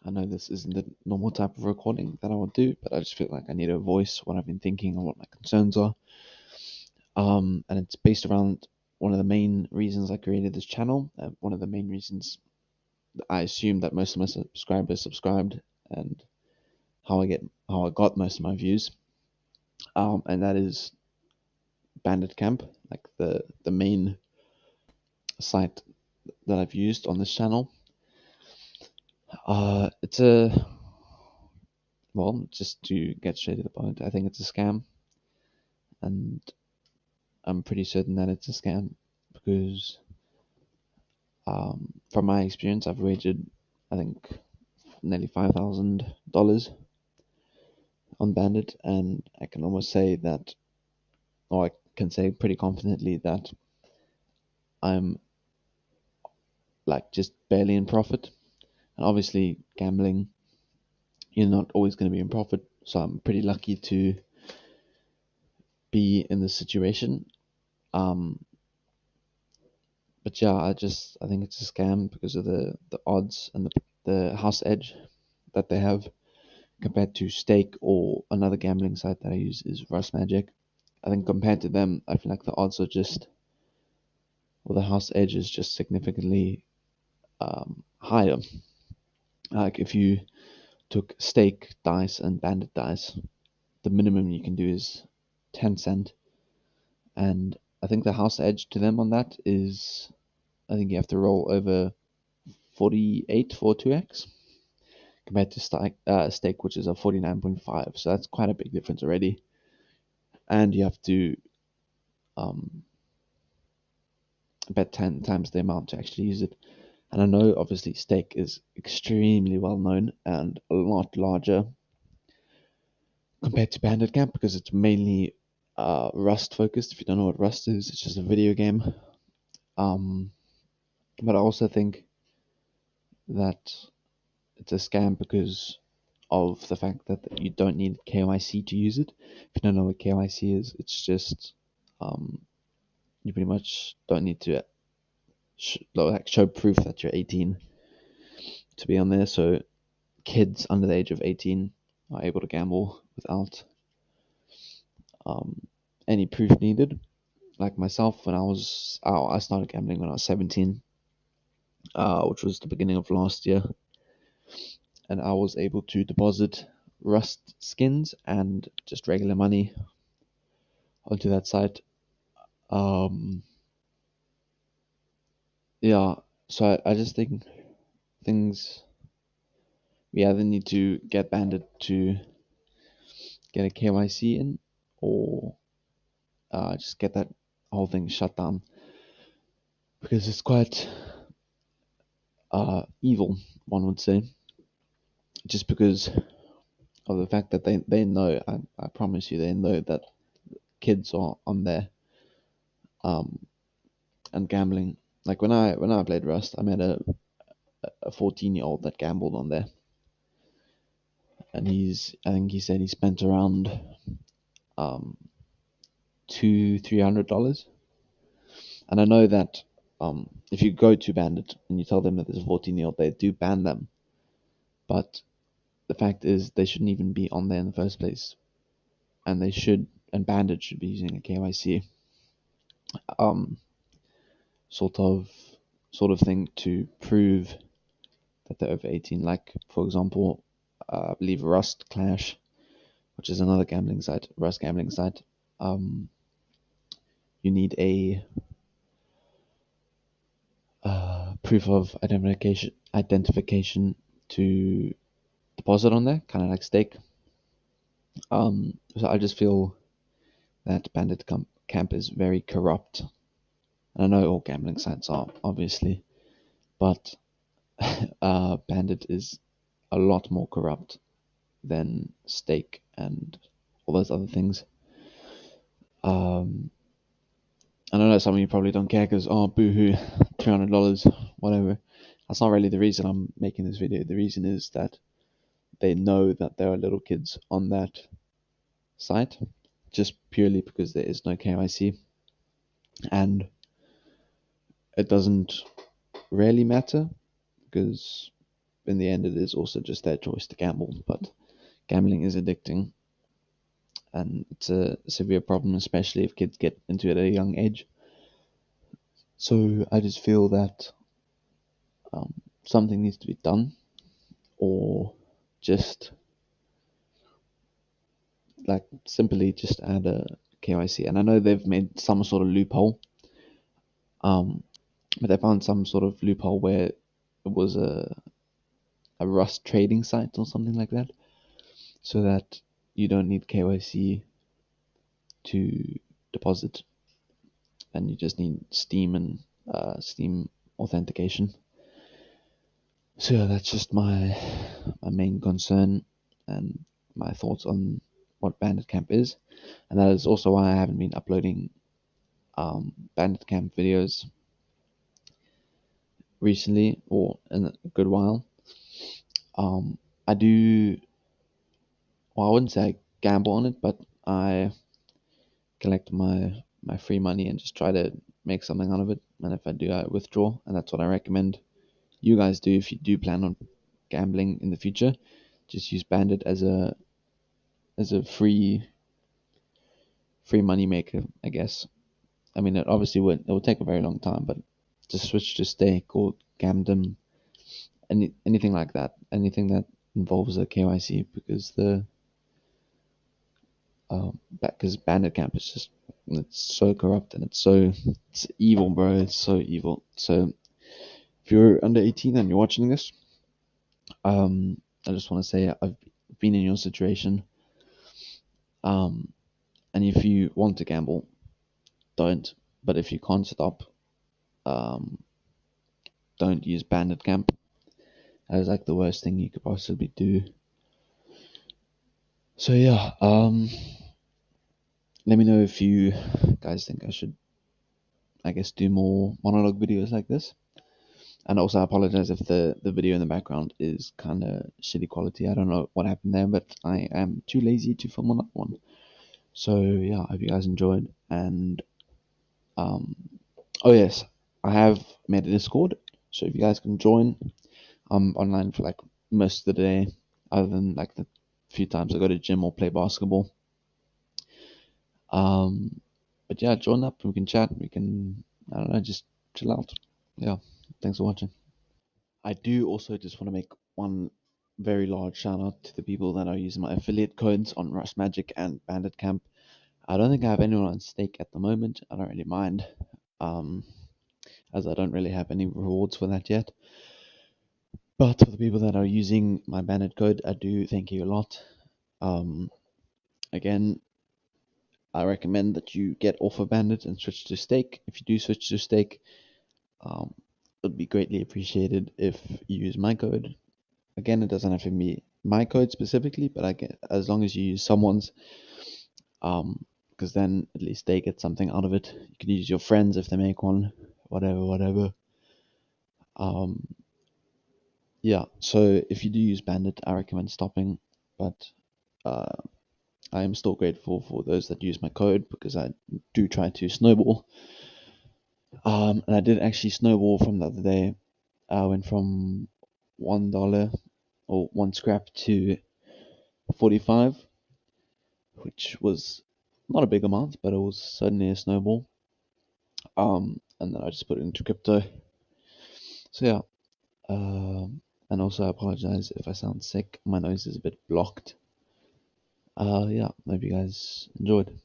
I know this isn't the normal type of recording that I would do, but I just feel like I need to voice what I've been thinking and what my concerns are. And it's based around one of the main reasons I created this channel, one of the main reasons that I assume that most of my subscribers subscribed, and how I got most of my views. And that is Bandit Camp, like the main site that I've used on this channel. It's just to get straight to the point, I think it's a scam, and I'm pretty certain that it's a scam because, from my experience, I've wagered, I think, nearly $5,000 on Bandit, and I can almost say that, or I can say pretty confidently that I'm like just barely in profit. And obviously, gambling, you're not always going to be in profit, so I'm pretty lucky to be in this situation. But yeah, I think it's a scam because of the odds and the house edge that they have compared to Stake or another gambling site that I use is Rust Magic. I think compared to them, I feel like the odds are just, or the house edge is just significantly higher. Like if you took Stake dice and Bandit dice, the minimum you can do is 10 cent, and I think the house edge to them on that is, I think you have to roll over 48 for 2x compared to Stake, which is a 49.5. So that's quite a big difference already. And you have to bet 10 times the amount to actually use it. And I know obviously Stake is extremely well known and a lot larger compared to Bandit Camp because it's mainly Rust focused. If you don't know what Rust is, it's just a video game. But I also think that it's a scam because of the fact that you don't need KYC to use it. If you don't know what KYC is, it's just you pretty much don't need to show proof that you're 18 to be on there. So kids under the age of 18 are able to gamble without any proof needed. Like myself, when I started gambling when I was 17, which was the beginning of last year, and I was able to deposit Rust skins and just regular money onto that site. Yeah, so I just think things, we either need to get Bandit to get a KYC in, or just get that whole thing shut down because it's quite evil, one would say, just because of the fact that they know, I promise you, they know that kids are on there and gambling. Like when I played Rust, I met a 14-year-old that gambled on there, and I think he said he spent around $200-300. And I know that if you go to Bandit and you tell them that there's a 14-year-old, they do ban them. But the fact is, they shouldn't even be on there in the first place, and Bandit should be using a KYC sort of thing to prove that they're over 18. Like for example, I believe Rust Clash, which is another gambling site, Rust gambling site. You need a proof of identification to deposit on there, kind of like Stake. So I just feel that Bandit Camp is very corrupt. And I know all gambling sites are, obviously, but Bandit is a lot more corrupt than Stake and all those other things. I know some of you probably don't care because, oh, boohoo, $300, whatever. That's not really the reason I'm making this video. The reason is that they know that there are little kids on that site just purely because there is no KYC, and it doesn't really matter because in the end, it is also just their choice to gamble. But gambling is addicting, and it's a severe problem, especially if kids get into it at a young age. So I just feel that um, something needs to be done, or just like simply just add a KYC. And I know they've made some sort of loophole, um, but they found some sort of loophole where it was a Rust trading site or something like that, so that you don't need KYC to deposit, and you just need Steam and Steam authentication. So yeah, that's just my main concern and my thoughts on what Bandit Camp is, and that is also why I haven't been uploading Bandit Camp videos recently or in a good while. I do, well, I wouldn't say I gamble on it, but I collect my free money and just try to make something out of it. And if I do, I withdraw, and that's what I recommend you guys do if you do plan on gambling in the future. Just use Bandit as a free money maker, I guess. I mean, it obviously will take a very long time, but just switch to stake or Gamdom, anything like that, anything that involves a KYC, because because Bandit Camp is just, it's so corrupt and it's evil, bro. It's so evil. So if you're under 18 and you're watching this, I just want to say I've been in your situation. Um, and if you want to gamble, don't. But if you can't stop, um, don't use Bandit Camp. That is like the worst thing you could possibly do. So yeah, let me know if you guys think I should, I guess, do more monologue videos like this. And also, I apologize if the video in the background is kind of shitty quality. I don't know what happened there, but I am too lazy to film another one. So yeah, I hope you guys enjoyed. And um, oh yes, I have made a Discord, so if you guys can join, I'm online for like most of the day, other than like the few times I go to gym or play basketball. Um, but yeah, join up. We can chat. We can, I don't know, just chill out. Yeah, thanks for watching. I do also just want to make one very large shout out to the people that are using my affiliate codes on Rust Magic and Bandit Camp. I don't think I have anyone on stake at the moment. I don't really mind, um, as I don't really have any rewards for that yet. But for the people that are using my Bandit code, I do thank you a lot. Um, Again, I recommend that you get off of Bandit and switch to stake. If you do switch to stake, um, it would be greatly appreciated if you use my code. Again, it doesn't have to be my code specifically, but I get, as long as you use someone's, because then at least they get something out of it. You can use your friends if they make one, whatever. Um, yeah. So if you do use Bandit, I recommend stopping. But uh, I am still grateful for those that use my code, because I do try to snowball. And I did actually snowball from the other day. I went from $1 or one scrap to 45, which was not a big amount, but it was certainly a snowball. And then I just put it into crypto. So yeah. And also I apologize if I sound sick. My nose is a bit blocked. Yeah, hope you guys enjoyed.